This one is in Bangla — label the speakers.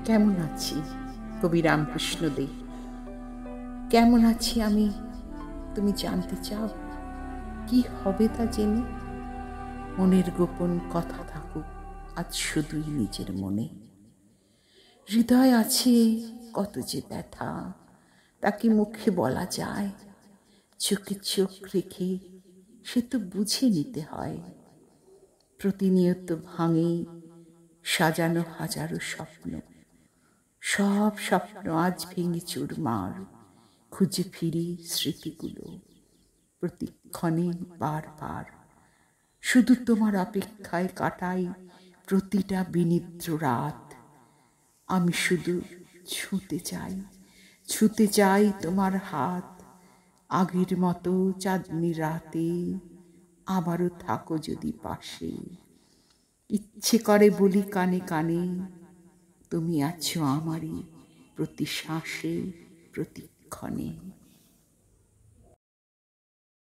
Speaker 1: কেমন আছি কবি রামকৃষ্ণ দে? কেমন আছি আমি তুমি জানতে চাও? কি হবে তা জেনে? মনের গোপন কথা থাকুক আজ শুধুই নিজের মনে। হৃদয় আছে কত যে ব্যথা, তাকে মুখে বলা যায়? চোখে চোখ রেখে সে তো বুঝে নিতে হয়। প্রতিনিয়ত ভাঙে সাজানো হাজারো স্বপ্ন, সব স্বপ্ন আজ ভেঙে চুরমার। খুঁজে ফিরি স্মৃতিগুলো প্রতিক্ষণে বারবার। শুধু তোমার অপেক্ষায় কাটাই প্রতিটা বিনিদ্র রাত। আমি শুধু ছুঁতে চাই, ছুঁতে চাই তোমার হাত। আগের মতো চাঁদনি রাতে আবারও থাকো যদি পাশে। ইচ্ছে করে বলি কানে কানে, তুমি আছো আমারই প্রতি শ্বাসে প্রতিক্ষণে।